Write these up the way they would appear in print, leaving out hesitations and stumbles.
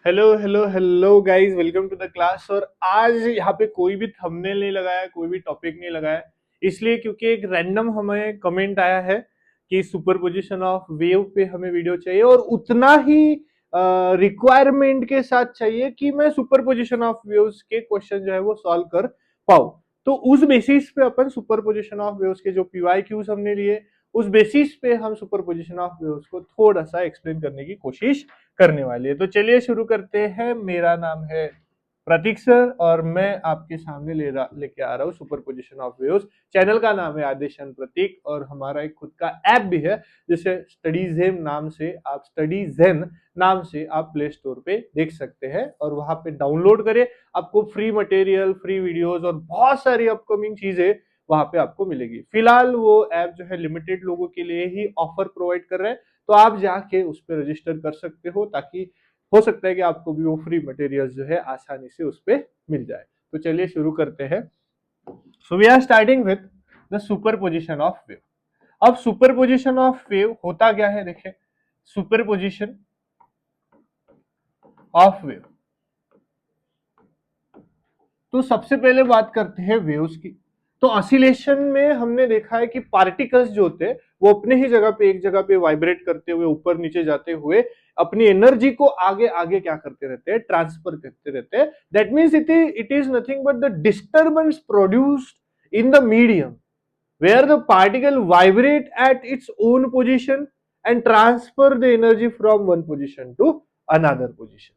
Hello hello hello guys, welcome to the class. और आज यहाँ पे कोई भी थंबनेल नहीं लगाया, कोई भी टॉपिक नहीं लगाया, इसलिए क्योंकि एक रैंडम हमें कमेंट आया है कि सुपरपोजिशन ऑफ वेव पे हमें वीडियो चाहिए और उतना ही रिक्वायरमेंट के साथ चाहिए कि मैं सुपरपोजिशन ऑफ वेव्स के क्वेश्चन जो है वो सॉल्व कर पाऊँ। तो उस बेसिस पे अपन सुपरपोजिशन ऑफ वेव्स के जो पीवाईक्यूज हमने लिए, उस बेसिस पे हम सुपरपोजिशन ऑफ वेव्स को थोड़ा सा एक्सप्लेन करने की कोशिश करने वाली है। तो चलिए शुरू करते हैं। मेरा नाम है प्रतीक सर और मैं आपके सामने लेके आ रहा हूँ सुपरपोजिशन ऑफ वेव्स। चैनल का नाम है आदेशन प्रतीक और हमारा एक खुद का ऐप भी है जिसे स्टडी ज़ेन नाम से आप प्ले स्टोर पे देख सकते हैं और वहां पे डाउनलोड करें। आपको फ्री मटेरियल, फ्री वीडियोस और बहुत सारी अपकमिंग चीजें वहां पे आपको मिलेगी। फिलहाल वो ऐप जो है लिमिटेड लोगों के लिए ही ऑफर प्रोवाइड कर रहे हैं, तो आप जाके उस पर रजिस्टर कर सकते हो ताकि हो सकता है कि आपको भी वो फ्री मटेरियल जो है आसानी से उस पर मिल जाए। तो चलिए शुरू करते हैं। So we are starting with the superposition of wave. अब सुपरपोजिशन ऑफ वेव होता क्या है, देखिए। सुपरपोजिशन ऑफ वेव, तो सबसे पहले बात करते हैं वेव्स की। तो ऑसिलेशन में हमने देखा है कि पार्टिकल्स जो होते हैं वो अपने ही जगह पे एक जगह पे वाइब्रेट करते हुए ऊपर नीचे जाते हुए अपनी एनर्जी को आगे आगे क्या करते रहते हैं, ट्रांसफर करते रहते हैं। That means it is nothing but the disturbance produced in the medium where the particle vibrate at its own position and transfer the energy from one position to another position।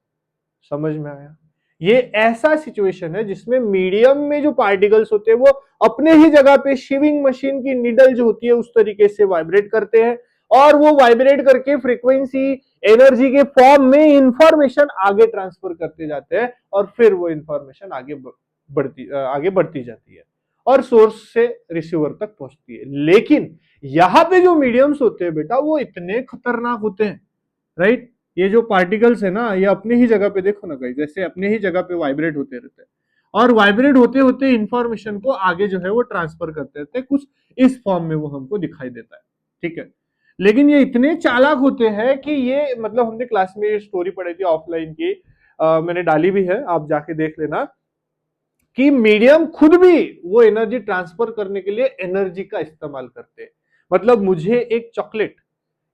समझ में आया? ये ऐसा situation है जिसमें medium में जो particles होते हैं वो अपने ही जगह पे शिविंग मशीन की निडल जो होती है उस तरीके से वाइब्रेट करते हैं और वो वाइब्रेट करके फ्रीक्वेंसी एनर्जी के फॉर्म में इंफॉर्मेशन आगे ट्रांसफर करते जाते हैं और फिर वो इंफॉर्मेशन आगे बढ़ती जाती है और सोर्स से रिसीवर तक पहुंचती है। लेकिन यहां पे जो मीडियम्स होते हैं बेटा वो इतने खतरनाक होते हैं, राइट। ये जो पार्टिकल्स है ना, ये अपने ही जगह पे देखो ना कहीं, जैसे अपने ही जगह पे वाइब्रेट होते रहते हैं और वाइब्रेट होते होते इंफॉर्मेशन को आगे जो है वो ट्रांसफर करते रहते हैं। कुछ इस फॉर्म में वो हमको दिखाई देता है, ठीक है। लेकिन ये इतने चालाक होते हैं कि ये मतलब हमने क्लास में स्टोरी पढ़ी थी ऑफलाइन की, मैंने डाली भी है, आप जाके देख लेना कि मीडियम खुद भी वो एनर्जी ट्रांसफर करने के लिए एनर्जी का इस्तेमाल करते हैं। मतलब मुझे एक चॉकलेट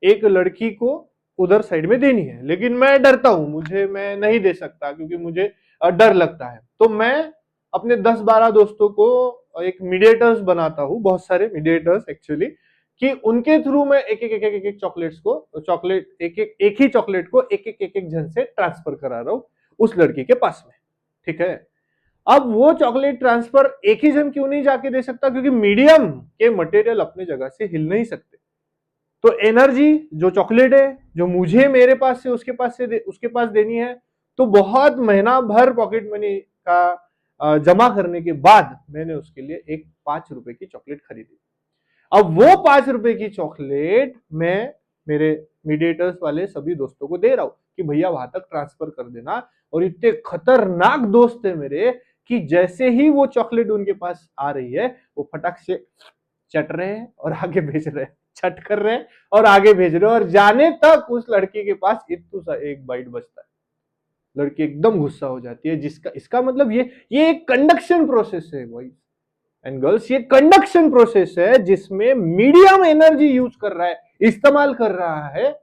एक लड़की को उधर साइड में देनी है, लेकिन मैं डरता हूं, मैं नहीं दे सकता क्योंकि मुझे डर लगता है। तो मैं अपने 10-12 दोस्तों को एक मीडिएटर्स बनाता हूं, बहुत सारे मीडिएटर्स एक्चुअली, कि उनके थ्रू मैं एक एक चॉकलेट एक ही चॉकलेट को एक एक जन से ट्रांसफर करा रहा हूं उस लड़की के पास में, ठीक है। अब वो चॉकलेट ट्रांसफर एक ही जन क्यों नहीं जाके दे सकता, क्योंकि मीडियम के मटेरियल अपने जगह से हिल नहीं सकते। तो एनर्जी जो चॉकलेट है जो मुझे मेरे पास से उसके पास देनी है, तो बहुत महीना भर पॉकेट मनी का जमा करने के बाद मैंने उसके लिए एक 5 रुपए की चॉकलेट खरीदी। अब वो 5 रुपए की चॉकलेट मैं मेरे मीडिएटर्स वाले सभी दोस्तों को दे रहा हूं कि भैया वहां तक ट्रांसफर कर देना। और इतने खतरनाक दोस्त है मेरे कि जैसे ही वो चॉकलेट उनके पास आ रही है वो फटक से चट रहे हैं और आगे भेज रहे हैं, चट कर रहे हैं और आगे भेज रहे हैं, और जाने तक उस लड़की के पास इतू सा एक बाइट बचता है। लड़की एकदम गुस्सा हो जाती है, जिसका इसका मतलब ये एक कंडक्शन प्रोसेस है बॉयज एंड गर्ल्स। ये कंडक्शन प्रोसेस है जिसमें मीडियम एनर्जी यूज कर रहा है, इस्तेमाल कर रहा है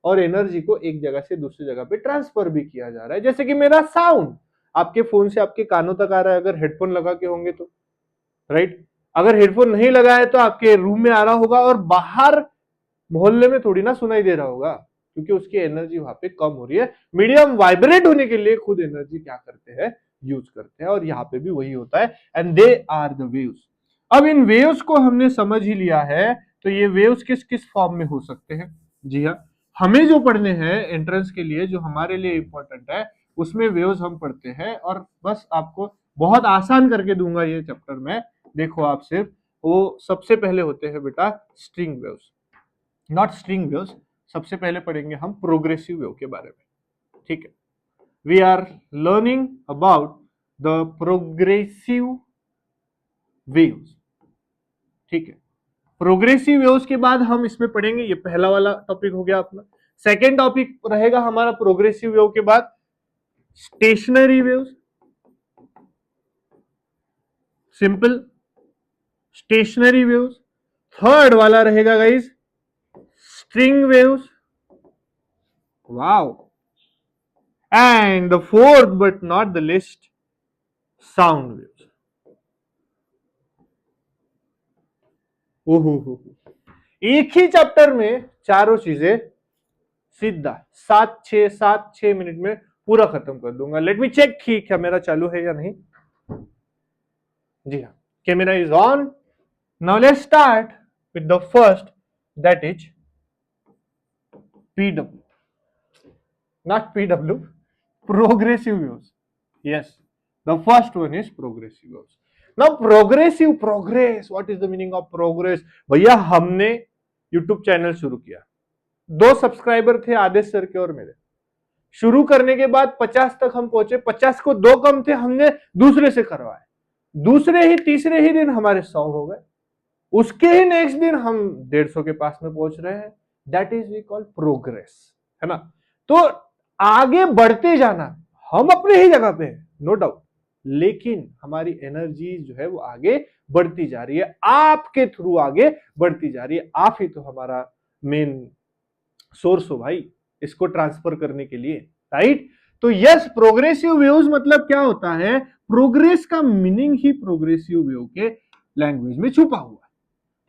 और एनर्जी को एक जगह से दूसरी जगह पे ट्रांसफर भी किया जा रहा है। जैसे कि मेरा साउंड आपके फोन से आपके कानों तक आ रहा है अगर हेडफोन लगा के होंगे तो, राइट। अगर हेडफोन नहीं लगा है तो आपके रूम में आ रहा होगा और बाहर मोहल्ले में थोड़ी ना सुनाई दे रहा होगा, क्योंकि उसकी एनर्जी वहां पे कम हो रही है। मीडियम वाइब्रेट होने के लिए खुद एनर्जी क्या करते हैं, यूज करते हैं, और यहाँ पे भी वही होता है। And they are the waves. अब इन वेव्स को हमने समझ ही लिया है, तो ये वेव्स किस किस फॉर्म में हो सकते हैं। जी हाँ, हमें जो पढ़ने हैं एंट्रेंस के लिए, जो हमारे लिए इंपॉर्टेंट है, उसमें वेव्स हम पढ़ते हैं। और बस आपको बहुत आसान करके दूंगा ये चैप्टर में, देखो आप सिर्फ, वो सबसे पहले होते हैं बेटा string waves, not string waves. सबसे पहले पढ़ेंगे हम प्रोग्रेसिव वेव के बारे में, ठीक है। We are learning about the progressive waves, ठीक है। प्रोग्रेसिव वेव्स के बाद हम इसमें पढ़ेंगे, ये पहला वाला टॉपिक हो गया अपना। सेकेंड टॉपिक रहेगा हमारा प्रोग्रेसिव वेव के बाद stationery waves, simple stationery waves. Third वाला रहेगा guys string waves, wow. And the fourth but not the list sound waves. ओहो, एक ही चैप्टर में चारों चीजें सीधा 7-6 मिनट में पूरा खत्म कर दूंगा। लेट मी चेक कि कैमरा चालू है या नहीं। जी हाँ, camera is on. Now let's start with the first, that is PW, not PW, progressive waves. Yes, the first one is progressive waves. Now progress, what is the meaning of progress? भैया हमने YouTube channel शुरू किया, 2 subscriber थे आदेश sir के और मेरे। शुरू करने के बाद 50 तक हम पहुंचे, 50 को 2 कम थे, हमने दूसरे से करवाए, दूसरे ही तीसरे ही दिन हमारे 100 हो गए, उसके ही नेक्स्ट दिन हम 150 के पास में पहुंच रहे हैं। That is we call progress, है ना। तो आगे बढ़ते जाना, हम अपने ही जगह पे हैं, नो डाउट, लेकिन हमारी एनर्जी जो है वो आगे बढ़ती जा रही है, आपके थ्रू आगे बढ़ती जा रही है। आप ही तो हमारा मेन सोर्स हो भाई इसको ट्रांसफर करने के लिए, राइट। तो यस, प्रोग्रेसिव वेव्स मतलब क्या होता है, प्रोग्रेस का मीनिंग ही प्रोग्रेसिव वेव के लैंग्वेज में छुपा हुआ है।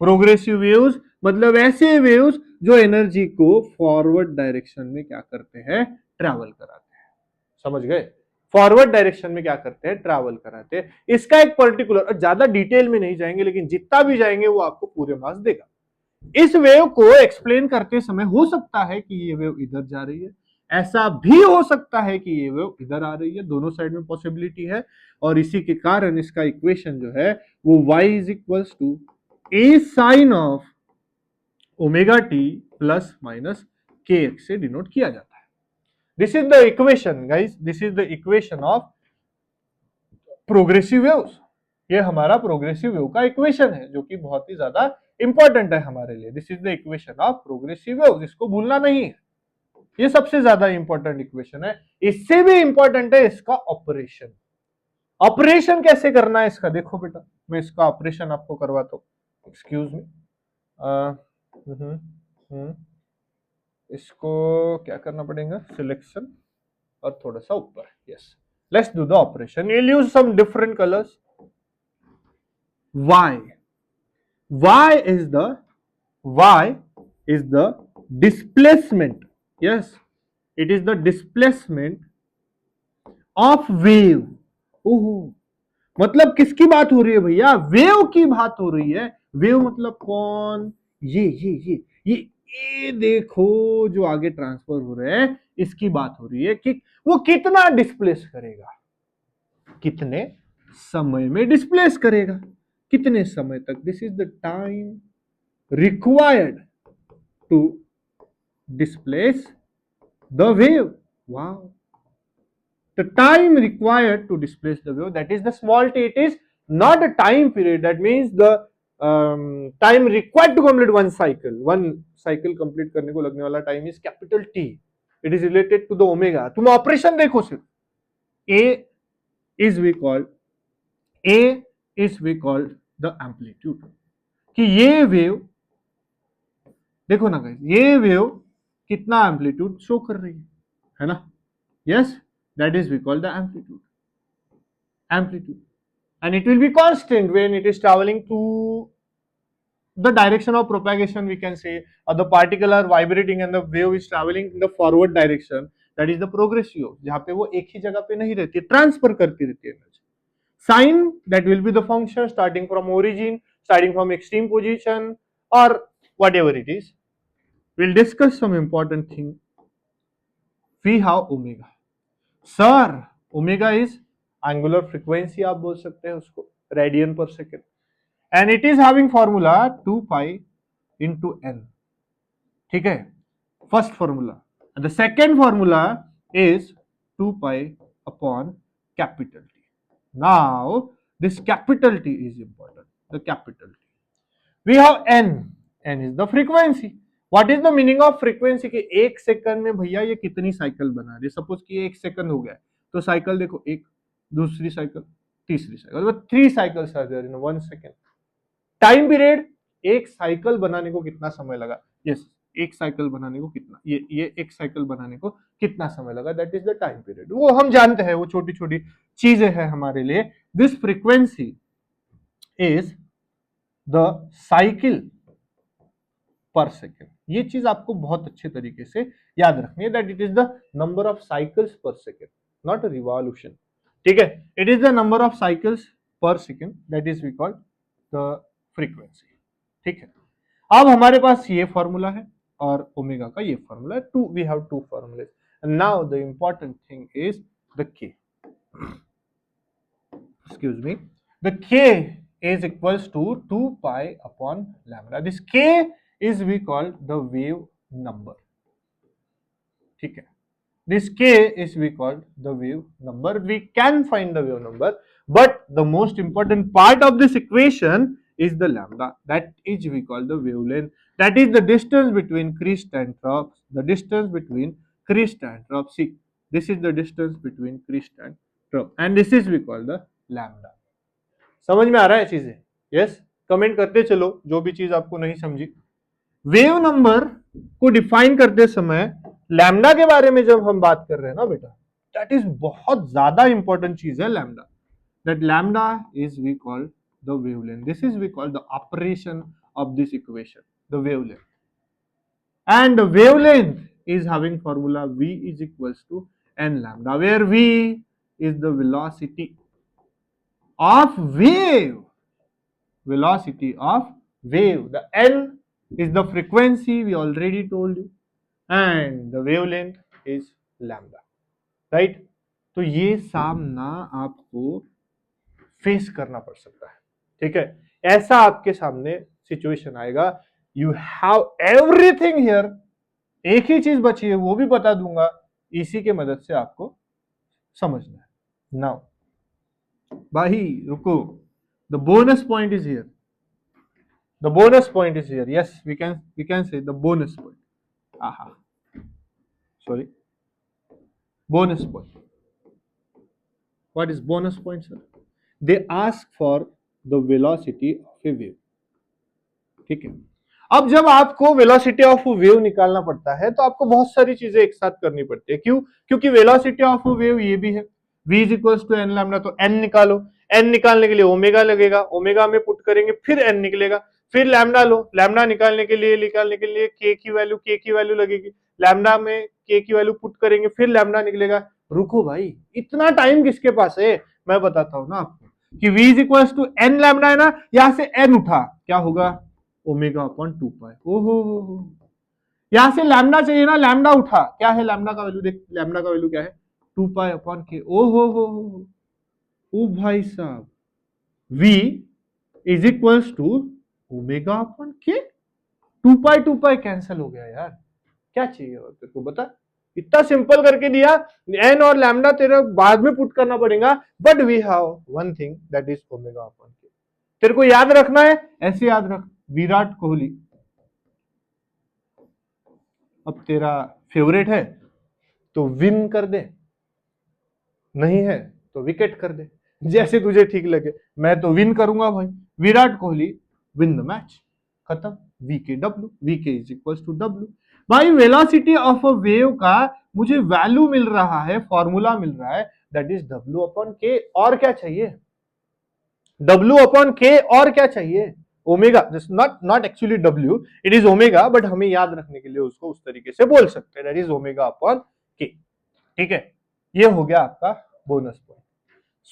प्रोग्रेसिव वेव्स मतलब ऐसे वेव्स जो एनर्जी को फॉरवर्ड डायरेक्शन में क्या करते हैं, ट्रैवल कराते हैं। समझ गए, फॉरवर्ड डायरेक्शन में क्या करते हैं, ट्रैवल कराते हैं। इसका एक पर्टिकुलर, ज्यादा डिटेल में नहीं जाएंगे, लेकिन जितना भी जाएंगे वो आपको पूरे मार्क्स देगा। इस वेव को एक्सप्लेन करते समय हो सकता है कि ये वेव इधर जा रही है, ऐसा भी हो सकता है कि ये वेव इधर आ रही है, दोनों साइड में पॉसिबिलिटी है। और इसी के कारण इसका इक्वेशन जो है वो y is equals to a sine of omega t plus minus k x से डिनोट किया जाता है। This is the equation guys, this is the equation of progressive waves. ये हमारा प्रोग्रेसिव वेव का इक्वेशन है जो कि बहुत ही ज्यादा इंपॉर्टेंट है हमारे लिए। This is the equation of progressive waves, इसको भूलना नहीं है, ये सबसे ज्यादा इंपॉर्टेंट इक्वेशन है। इससे भी इंपॉर्टेंट है इसका ऑपरेशन। ऑपरेशन कैसे करना है इसका, देखो बेटा, मैं इसका ऑपरेशन आपको करवाता हूँ। एक्सक्यूज मी, इसको क्या करना पड़ेगा, सिलेक्शन और थोड़ा सा ऊपर, yes. Let's do the operation, we'll use some different colors. y is the displacement, yes, it is the displacement of wave. ओहो, मतलब किसकी बात हो रही है भैया, वेव की बात हो रही है। वेव मतलब कौन, ये देखो जो आगे ट्रांसफर हो रहे हैं, इसकी बात हो रही है कि वो कितना डिस्प्लेस करेगा, कितने समय में डिस्प्लेस करेगा, कितने समय तक। This is the time required to displace the wave. Wow, the time required to displace the wave, that is the small t. It is not a time period, that means the time required to complete one cycle complete करने को लगने वाला time is capital T. It is related to the omega. तुम operation देखो सिर्फ, A is we called the amplitude, कि ये wave देखो ना गाइस, ये वेव कितना एम्पलीट्यूड शो कर रही है ना, yes, that is we call the amplitude, and it will be constant when it is traveling to the direction of propagation, we can say, or the particle are vibrating and the wave is traveling in the forward direction, that is the progressive, जहां पे वो एक ही जगह पे नहीं रहती, transfer करती रहती है energy. Sin, that will be the function starting from origin, starting from extreme position or whatever it is. We'll discuss some important thing. We have omega. Sir, omega is angular frequency, आप बोल सकते हैं उसको, radian पर second, and it is having formula 2 pi into n, ठीक है, first formula. The second formula is 2 pi upon capital T. Now this capital T is important, the capital T, we have n, n is the frequency. What is the meaning of frequency? कि एक second में भैया ये कितनी cycle बना रही है। Suppose कि एक सेकंड हो गया तो साइकिल देखो, एक, दूसरी साइकिल, तीसरी cycle, 3 cycles are there in 1 second. Time period, एक साइकिल बनाने को कितना समय लगा? यस, एक साइकिल बनाने को कितना, ये एक साइकिल बनाने को कितना समय लगा, that is the time period. वो हम जानते हैं, वो छोटी छोटी चीजें हैं हमारे लिए। This frequency is the cycle पर सेकेंड। ये चीज आपको बहुत अच्छे तरीके से याद रखनी है, that it is the number of cycles per second, not revolution. ठीक है, it is the number of cycles per second, that is we call the frequency. ठीक है, अब हमारे पास ये फॉर्मूला है और ओमेगा का ये फॉर्मूला है। टू, वी हैव टू फॉर्मूले। Now the important thing is the के। excuse me, the k is equals to 2 pi upon lambda. This k is we call the wave number. ठीक है, this k is we call the wave number. We can find the wave number, but the most important part of this equation is the lambda. That is we call the wavelength. That is the distance between crest and trough. The distance between crest and trough. See, this is the distance between crest and trough, and this is we call the lambda. समझ में आ रहा है चीजें? Yes, comment करते चलो जो भी चीज आपको नहीं समझी। वेव नंबर को डिफाइन करते समय लैम्डा के बारे में जब हम बात कर रहे हैं ना बेटा, दैट इज बहुत ज्यादा इंपॉर्टेंट चीज है lambda. That lambda is we called the wavelength. This is we called the operation of this equation, the wavelength. And the wavelength is having formula v is equals to n lambda, where v is the velocity of wave, velocity of wave. The n is the frequency, we already told you, and the wavelength is lambda, right? तो ये सामना आपको face करना पड़ सकता है। ठीक है, ऐसा आपके सामने सिचुएशन आएगा, यू हैव एवरीथिंग हियर। एक ही चीज बची है, वो भी बता दूंगा, इसी के मदद से आपको समझना है। नाउ भाई रुको, the bonus point is here, the bonus point is here. Yes, we can say the bonus point. Aha, sorry, bonus point. What is bonus point, sir? They ask for the velocity of a wave. ठीक है, अब जब आपको velocity of wave निकालना पड़ता है तो आपको बहुत सारी चीजें एक साथ करनी पड़ती है। क्यों? क्योंकि वेलोसिटी ऑफ वेव ये भी है, v is equals to n lambda. तो n निकालो, n निकालने के लिए ओमेगा लगेगा, ओमेगा में पुट करेंगे फिर n निकलेगा, फिर लैम्डा लो, लैम्डा निकालने के लिए k की वैल्यू लगेगी, लैम्डा में k की वैल्यू पुट करेंगे फिर लैम्डा निकलेगा। रुको भाई, इतना टाइम किसके पास है? मैं बताता हूं ना आपको कि v is equals to n lambda है ना, यहां से n उठा, क्या होगा? Omega upon 2 pi. ओहो हो, यहां से लैम्डा चाहिए ना, लैम्डा उठा, क्या है लैम्डा का वैल्यू? देख, लैम्डा का वैल्यू क्या है? 2 पाई अपॉन के। ओहो हो, ओ भाई साहब, v is equals to omega upon k. 2 pi cancel हो गया यार, क्या चाहिए और तेरे को बता? इतना सिंपल करके दिया, एन और लैम्डा तेरे बाद में पुट करना पड़ेगा, but we have one thing that is omega upon k. तेरे को याद रखना है, ऐसे याद रख, विराट कोहली अब तेरा फेवरेट है तो विन कर दे, नहीं है तो विकेट कर दे, जैसे तुझे ठीक लगे। मैं तो विन करूंगा भाई, Virat Kohli win the match, खत्म। VK W, VK is equal to W. भाई वेलोसिटी ऑफ अ वेव का मुझे वैल्यू मिल रहा है, फॉर्मूला मिल रहा है, दैट इज डब्ल्यू अपॉन के। और क्या चाहिए? डब्ल्यू अपॉन के, और क्या चाहिए? Omega, not actually W, it is omega, but हमें याद रखने के लिए उसको उस तरीके से बोल सकते हैं, दैट इज ओमेगा अपॉन के। ठीक है, ये हो गया आपका बोनस पॉइंट।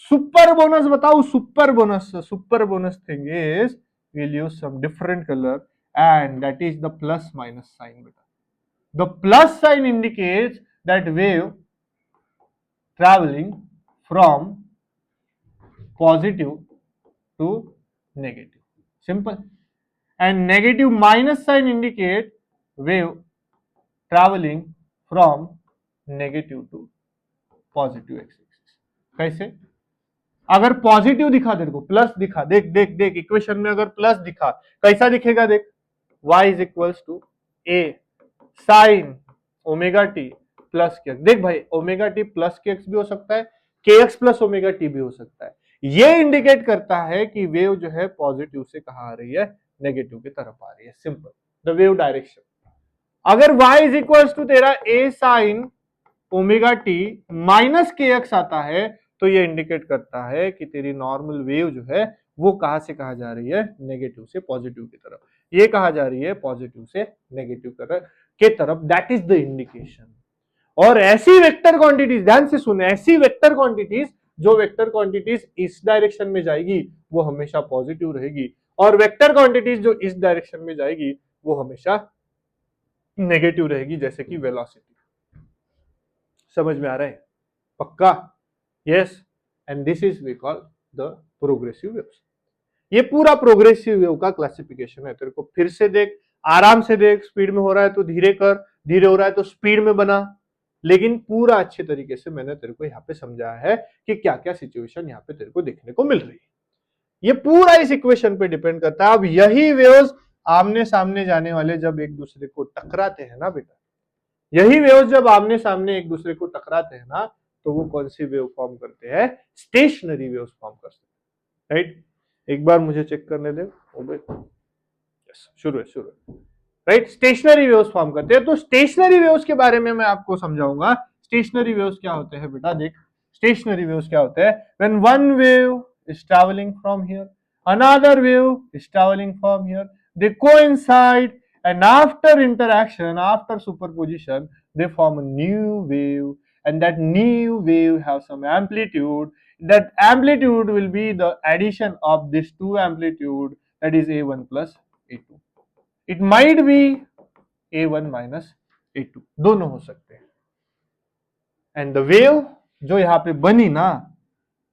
सुपर बोनस बताओ, super bonus, super bonus thing is we'll use some different color, and that is the plus minus sign beta. The plus sign indicates that wave traveling from positive to negative, simple. And negative minus sign indicate wave traveling from negative to positive x axis. कैसे? अगर positive दिखा तेरे को, plus दिखा, देख देख देख equation में अगर प्लस दिखा कैसा दिखेगा, देख y is equals to a sine omega t plus k x. देख भाई omega t plus k x भी हो सकता है, के एक्स प्लस ओमेगा टी भी हो सकता है। ये इंडिकेट करता है कि वेव जो है पॉजिटिव से कहां आ रही है, नेगेटिव की तरफ आ रही है। Simple, the wave direction. अगर y इज इक्वल्स टू तेरा ए sine omega t minus k x आता है तो ये इंडिकेट करता है कि तेरी नॉर्मल वेव जो है वो कहां से कहा जा रही है, नेगेटिव से पॉजिटिव की तरफ। ये कहा जा रही है पॉजिटिव से नेगेटिव के तरफ, दैट इज द इंडिकेशन। और ऐसी वेक्टर क्वांटिटीज, ध्यान से सुन, ऐसी वेक्टर क्वांटिटीज जो वेक्टर क्वांटिटीज इस डायरेक्शन में जाएगी वो हमेशा पॉजिटिव रहेगी, और वेक्टर क्वांटिटीज जो इस डायरेक्शन में जाएगी वो हमेशा नेगेटिव रहेगी, जैसे कि वेलोसिटी। समझ में आ रहा है? पक्का? Yes. And this is we call the progressive waves. ये पूरा प्रोग्रेसिव वेव का क्लासिफिकेशन है। तेरे को फिर से देख, आराम से देख, स्पीड में हो रहा है तो धीरे कर, धीरे हो रहा है तो स्पीड में बना, लेकिन पूरा अच्छे तरीके से मैंने तेरे को यहाँ पे समझाया है कि क्या क्या सिचुएशन यहाँ पे तेरे को देखने को मिल रही है। ये पूरा इस इक्वेशन पे डिपेंड करता है। अब यही वेव्स आमने सामने जाने वाले जब एक दूसरे को टकराते हैं ना बेटा, यही वेव्स जब आमने सामने एक दूसरे को टकराते हैं ना, तो वो कौन सी वेव फॉर्म करते हैं, स्टेशनरी वेव्स फॉर्म करते हैं। राइट, एक बार मुझे चेक करने दे। यस, शुरू है। राइट, स्टेशनरी वेव्स फॉर्म करते हैं। तो स्टेशनरी वेव्स के बारे में मैं आपको समझाऊंगा। स्टेशनरी वेव्स क्या होते हैं बेटा, देख स्टेशनरी वेव्स क्या होते हैं। When one wave is travelling from here, another wave is travelling from here, they coincide and after interaction, after superposition, they form a new wave, and that new wave have some amplitude. That amplitude will be the addition of these two amplitude, that is a1 plus a2. It might be a1 minus a2, दोनों हो सकते हैं। And the wave जो यहाँ पे बनी ना,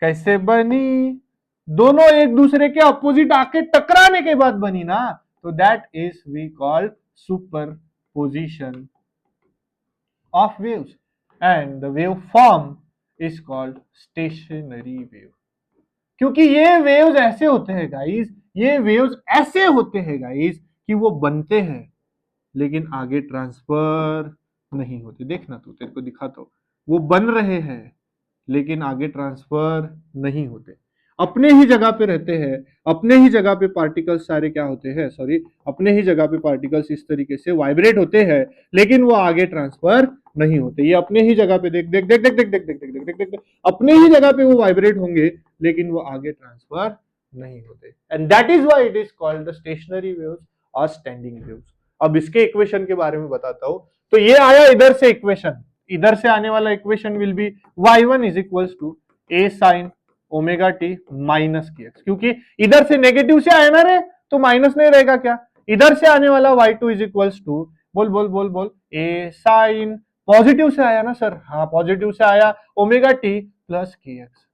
कैसे बनी, दोनों एक दूसरे के अपोजिट आके टकराने के बाद बनी ना, तो that is we called superposition of waves, and the wave form is called stationary wave. क्योंकि ये वेव्स ऐसे होते हैं गाइस, ये वेव्स ऐसे होते हैं गाइस कि वो बनते हैं लेकिन आगे ट्रांसफर नहीं होते। देखना तू, तेरे को दिखाता हूं, वो बन रहे हैं लेकिन आगे ट्रांसफर नहीं होते, अपने ही जगह पे रहते हैं, अपने ही जगह पे पार्टिकल्स सारे क्या होते हैं, सॉरी, अपने ही जगह पे पार्टिकल्स इस तरीके से वाइब्रेट होते हैं लेकिन वो आगे ट्रांसफर नहीं होते। ये अपने ही जगह पे देख देख देख देख देख देख देख देख देख देख देख, अपने ही जगह पे वो वाइब्रेट होंगे लेकिन वो आगे ट्रांसफर नहीं होते। And that is why it is called the stationery waves और स्टैंडिंग वेव्स। अब इसके इक्वेशन के बारे में बताता हूं। तो ये आया इधर से इक्वेशन, इधर से आने वाला equation will be y1 is equals to a sin omega t minus k x, क्योंकि इधर से नेगेटिव से आया ना रे, तो माइनस नहीं रहेगा क्या। इधर से आने वाला y2 इज इक्वल्स टू, बोल बोल बोल बोल, a sin पॉजिटिव से आया ना सर, हाँ पॉजिटिव से आया, ओमेगा टी प्लस की x.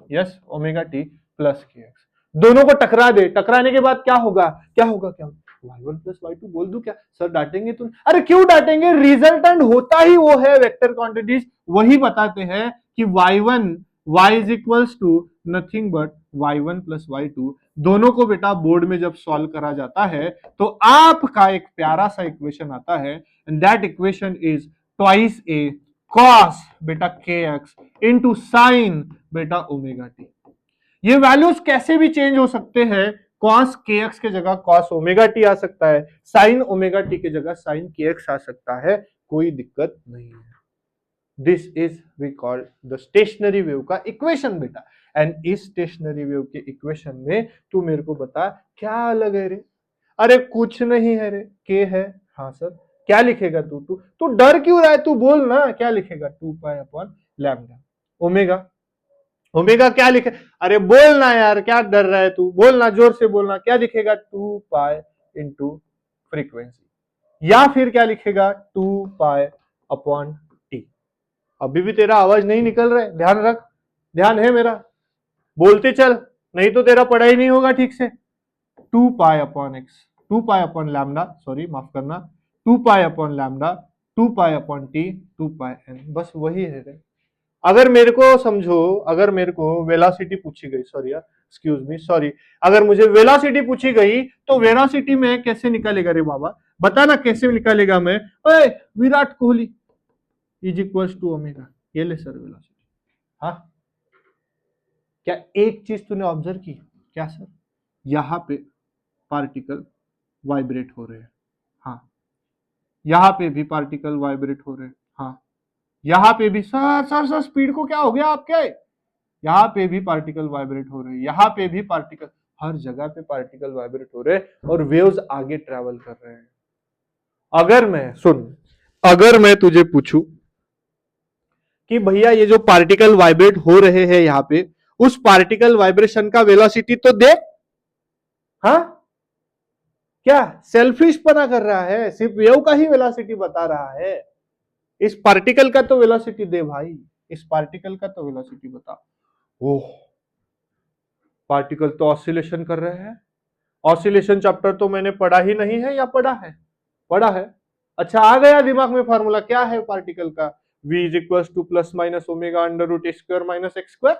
Yes, omega t plus k x, दोनों को टकरा दे, टकराने के बाद क्या होगा, क्या होगा, क्या होगा, y1 प्लस y2 बोल दूं क्या सर, डांटेंगे तुम? अरे क्यों डांटेंगे, रिजल्टेंट होता ही वो है, वेक्टर क्वांटिटीज वही बताते हैं कि y1 y is equals to nothing but y1 plus y2। दोनों को बेटा बोर्ड में जब सॉल्व करा जाता है तो आपका एक प्यारा सा इक्वेशन आता है, and that equation is twice A cos बेटा के एक्स इंटू साइन बेटा ओमेगा टी। ये वैल्यूज कैसे भी चेंज हो सकते हैं, कॉस के एक्स के जगह कॉस ओमेगा टी आ सकता है, साइन ओमेगा टी के जगह साइन के एक्स आ सकता है, कोई दिक्कत नहीं है। This is we called the stationary wave का इक्वेशन बेटा। एंड इस स्टेशनरी वेव के इक्वेशन में तू मेरे को बता क्या अलग है रे। अरे कुछ नहीं है रे, के है, हाँ सर, क्या लिखेगा तू, तू डर क्यों रहा है, तू बोल ना क्या लिखेगा, 2 pi upon lambda omega. Omega क्या लिखे, अरे बोलना यार, क्या डर रहा है तू, बोलना, जोर से बोलना, क्या लिखेगा, 2 पाई इंटू फ्रीक्वेंसी, या फिर क्या लिखेगा 2 पाई अपॉन टी। अभी भी तेरा आवाज नहीं निकल रहा है, ध्यान रख, ध्यान है मेरा, बोलते चल, नहीं तो तेरा पढ़ाई नहीं होगा ठीक से। 2 pi upon x, 2 pi upon lambda, sorry माफ करना, 2 pi upon lambda, 2 pi upon T, 2 पाई एन, बस वही है रे। अगर मेरे को समझो, अगर मेरे को वेलोसिटी पूछी गई, सॉरी यार, एक्सक्यूज मी, सॉरी, अगर मुझे वेलोसिटी पूछी गई तो वेलोसिटी में कैसे निकालेगा रे बाबा, बताना कैसे निकालेगा मैं। ओए, Virat Kohli is equals to omega, ये ले सर वेलोसिटी। हाँ, क्या एक चीज तूने ऑब्जर्व की? क्या सर? यहां पे पार्टिकल वाइब्रेट हो रहे हैं, हाँ, यहां पे भी पार्टिकल वाइब्रेट हो रहे हैं, हाँ, यहां पे भी, सर सर सर स्पीड को क्या हो गया आपके, यहाँ पे भी पार्टिकल वाइब्रेट हो रहे हैं, यहाँ पे भी पार्टिकल, हर जगह पे पार्टिकल वाइब्रेट हो रहे हैं और वेव्स आगे ट्रेवल कर रहे हैं। अगर मैं सुन, अगर मैं तुझे पूछूं कि भैया ये जो पार्टिकल वाइब्रेट हो रहे हैं यहाँ पे, उस पार्टिकल वाइब्रेशन का वेलोसिटी तो दे, हाँ, क्या सेल्फिश पना कर रहा है, सिर्फ वेव का ही वेलोसिटी बता रहा है, इस पार्टिकल का तो वेलोसिटी दे भाई, इस पार्टिकल का तो वेलोसिटी बता। ओह, पार्टिकल तो ऑसिलेशन कर रहे हैं, ऑसिलेशन चैप्टर तो मैंने पढ़ा ही नहीं है या पढ़ा है? पढ़ा है। अच्छा, आ गया दिमाग में फॉर्मूला, क्या है पार्टिकल का? v is equal to plus minus omega under root A square minus x square.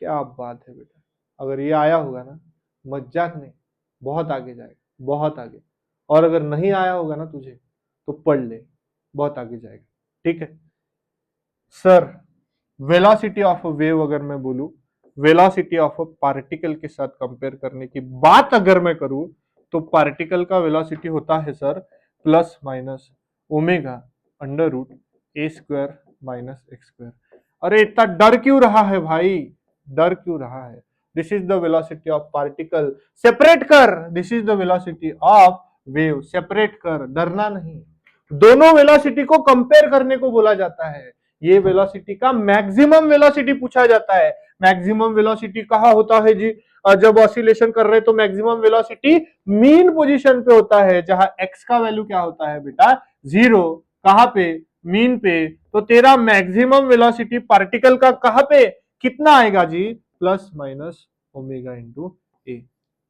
क्या बात है बेटा, अगर ये आया होगा ना, मजाक नहीं, बहुत आगे जाएगा, बहुत आगे। और अगर नहीं आया होगा ना तुझे, तो पढ़ ले, बहुत आगे जाएगा। ठीक है sir, velocity of a wave अगर मैं बोलूं, वेलोसिटी ऑफ अ पार्टिकल के साथ कंपेयर करने की बात अगर मैं करूं, तो पार्टिकल का वेलोसिटी होता है sir plus minus omega under root ए स्क्वायर माइनस एक्स स्क्वायर। अरे इतना डर क्यों रहा है भाई, डर क्यों रहा है? This is the velocity of particle, separate कर, this is the velocity of wave, separate कर, डरना नहीं। दोनों वेलोसिटी को कंपेयर करने को बोला जाता है। ये वेलोसिटी का मैक्सिमम वेलोसिटी पूछा जाता है। मैक्सिमम वेलोसिटी कहाँ होता है जी? जब ऑसिलेशन कर रहे हैं तो मैक्सिमम वेलोसिटी मीन पोजीशन पे होता है, जहां एक्स का वैल्यू क्या होता है बेटा? 0। कहां पे? मीन पे। तो तेरा मैक्सिमम वेलोसिटी पार्टिकल का कहां पे कितना आएगा जी? Plus minus omega into A.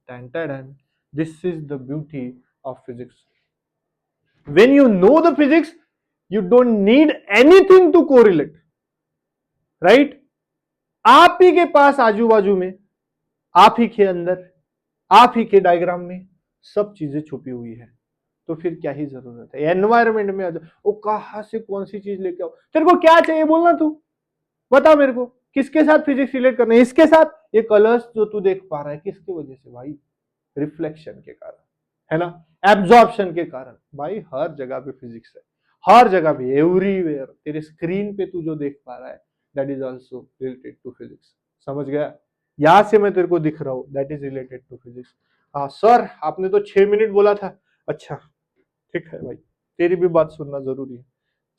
This is the beauty of physics. When you know the physics, you don't need anything to correlate, right? आप ही के पास आजू बाजू में, आप ही के अंदर, आप ही के डायग्राम में सब चीजें छुपी हुई है, तो फिर क्या ही जरूरत है एनवायरमेंट में वो कहां से कौन सी चीज लेके आओ, तेरे को क्या चाहिए बोलना, तू बता मेरे को, किसके साथ फिजिक्स रिलेट करना है? इसके साथ। ये कलर्स जो तू देख पा रहा है किसकी वजह से भाई? रिफ्लेक्शन के कारण, है ना, एब्जॉर्प्शन के कारण। भाई हर जगह पे फिजिक्स है, हर जगह पे, एवरीवेयर। तेरे स्क्रीन पे तू जो देख पा रहा है, that is also related to physics. समझ गया? यहां से मैं तेरे को दिख रहा हूं, that is related to physics. हाँ सर, आपने तो 6 मिनट बोला था। अच्छा, ठीक है भाई, तेरी भी बात सुनना जरूरी है।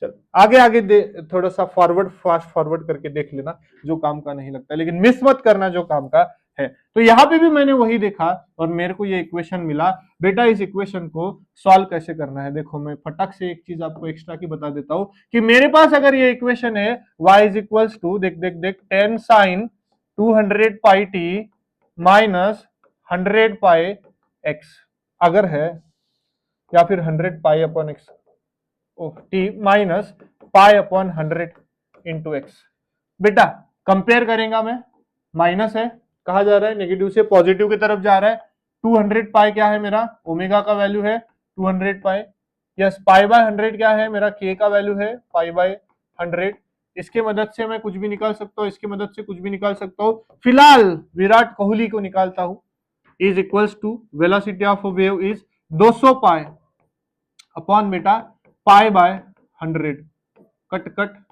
चल आगे आगे दे, थोड़ा सा फॉरवर्ड, फास्ट फॉरवर्ड करके देख लेना, जो काम का नहीं लगता, लेकिन मिस मत करना जो काम का है। तो यहां पे भी मैंने वही देखा और मेरे को ये इक्वेशन मिला। बेटा इस इक्वेशन को सॉल्व कैसे करना है, देखो मैं फटक से एक चीज आपको एक्स्ट्रा की बता देता हूं कि मेरे पास अगर ये इक्वेशन है y इज इक्वल्स टू, देख देख देख, 10 साइन 200 पाई टी माइनस 100 पाई एक्स अगर है, या फिर 100 pi upon x T minus pi upon 100 into x. बेटा कंपेयर करेंगे मैं, माइनस है, कहा जा रहा है नेगेटिव से पॉजिटिव की तरफ जा रहा है। 200 पाई क्या है मेरा? ओमेगा का वैल्यू है 200 पाई। यस, पाई बाय 100 क्या है मेरा? के का वैल्यू है पाई बाय 100। इसके मदद से मैं कुछ भी निकाल सकता हूँ, इसकी मदद से कुछ भी निकाल सकता हूँ। फिलहाल विराट कोहली को निकालता हूं। Is equals to velocity of wave is 200 pi upon बेटा पाई बाय 100। कट कट,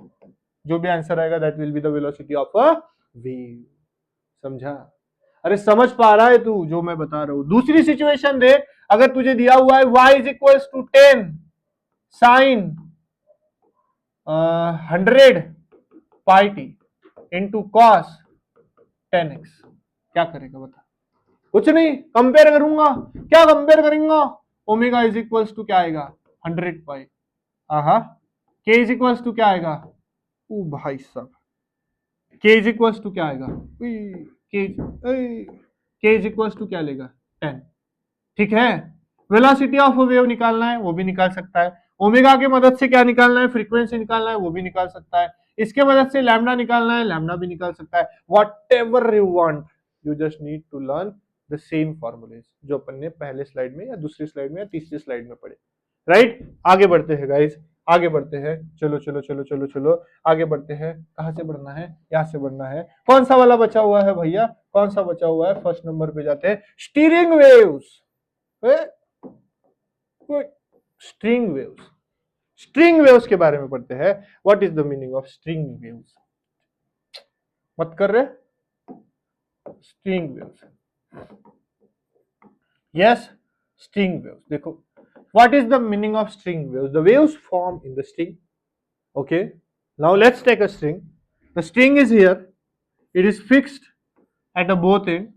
जो भी आंसर आएगा that will be the velocity of a wave. समझा? अरे समझ पा रहा है तू जो मैं बता रहा हूं? दूसरी सिचुएशन देख, अगर तुझे दिया हुआ है y is equals to 10 sine 100 pi t into cos 10x, क्या करेगा बता? कुछ नहीं, कंपेयर करूंगा। क्या कंपेयर करेंगे? ओमेगा इज इक्वल्स टू क्या आएगा? 100 पाई। हाँ, के इज इक्वल्स टू क्या आएगा? ओ भाई साहब, के इज इक्वल्स टू क्या आएगा? के इज इक्वल्स टू क्या लेगा? 10। ठीक है, वेलोसिटी ऑफ वेव निकालना है वो भी निकाल सकता है, ओमेगा की मदद से क्या निकालना है? फ्रीक्वेंसी निकालना है वो भी निकाल सकता है। इसके मदद से लैम्डा निकालना है, लैम्डा भी निकाल सकता है। Whatever you want, you just need to learn the same formulas जो अपन ने पहले स्लाइड में या दूसरी स्लाइड में या तीसरी स्लाइड में पढ़े। राइट, आगे बढ़ते हैं गाइज, आगे बढ़ते हैं, चलो चलो चलो चलो चलो आगे बढ़ते हैं। कहां से बढ़ना है? यहां से बढ़ना है। कौन सा वाला बचा हुआ है भैया? कौन सा बचा हुआ है? फर्स्ट नंबर पे जाते हैं, steering waves. String waves, string waves के बारे में पढ़ते हैं। What is the meaning of string waves? मत कर रहे, string waves, yes string waves. देखो, what is the meaning of string waves? The waves form in the string. Okay, now let's take a string. The string is here, it is fixed at a both end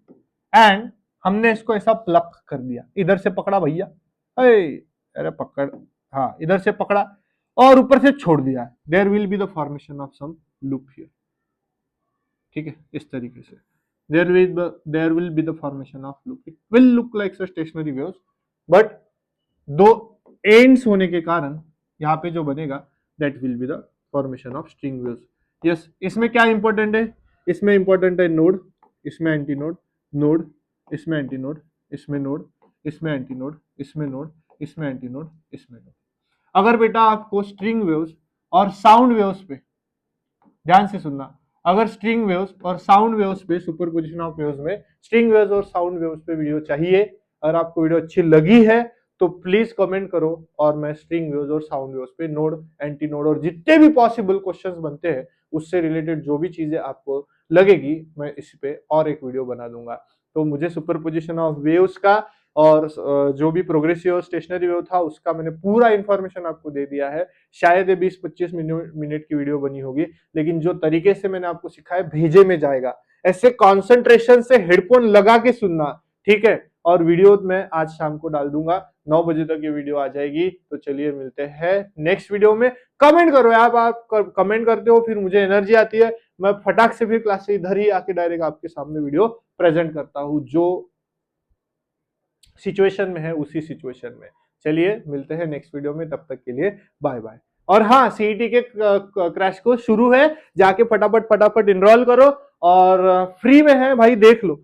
and हमने इसको ऐसा plug कर दिया, इधर से पकड़ा भैया, अरे पकड़, हाँ इधर से पकड़ा और ऊपर से छोड़ दिया। There will be the formation of some loop here, ठीक है, इस तरीके से there will be the formation of loop. It will look like stationary waves, but दो एंड्स होने के कारण यहाँ पे जो बनेगा that will be the formation of string waves. Yes, इसमें क्या इंपॉर्टेंट है? इसमें इंपॉर्टेंट है नोड, इसमें एंटी नोड, नोड, इसमें एंटी नोड, इसमें नोड, इसमें एंटी नोड, इसमें नोड, इसमें एंटी नोड, इसमें नोड। अगर बेटा आपको स्ट्रिंग वेव्स और साउंड वेव्स पे, ध्यान से सुनना, अगर स्ट्रिंग वेव्स और साउंड वेव्स पे, सुपरपोजिशन ऑफ वेव्स में स्ट्रिंग वेव्स और साउंड वेव्स पे वीडियो चाहिए, अगर आपको वीडियो अच्छी लगी है तो प्लीज कमेंट करो और मैं स्ट्रिंग वेव्स और साउंड वेव्स पे नोड, एंटी नोड और जितने भी पॉसिबल क्वेश्चंस बनते हैं उससे रिलेटेड जो भी चीजें आपको लगेगी मैं इस पे और एक वीडियो बना दूंगा। तो मुझे सुपरपोजिशन ऑफ वेव्स का और जो भी प्रोग्रेसिव और स्टेशनरी वेव था उसका मैंने पूरा इंफॉर्मेशन आपको दे दिया है। शायद ये 20-25 मिनट की वीडियो बनी होगी, लेकिन जो तरीके से मैंने आपको सिखाया भेजे में जाएगा, ऐसे कॉन्सेंट्रेशन से हेडफोन लगा के सुनना, ठीक है। और वीडियो मैं आज शाम को डाल दूंगा, 9 बजे तक ये वीडियो आ जाएगी। तो चलिए मिलते हैं नेक्स्ट वीडियो में। कमेंट करो यार, आप कमेंट करते हो फिर मुझे एनर्जी आती है, मैं फटाक से फिर क्लास से इधर ही आके डायरेक्ट आपके सामने वीडियो प्रेजेंट करता हूँ, जो सिचुएशन में है उसी सिचुएशन में। चलिए मिलते हैं नेक्स्ट वीडियो में, तब तक के लिए बाय बाय। और हाँ, सीईटी के क्रैश कोर्स शुरू है, जाके फटाफट फटाफट इनरोल करो और फ्री में है भाई, देख लो।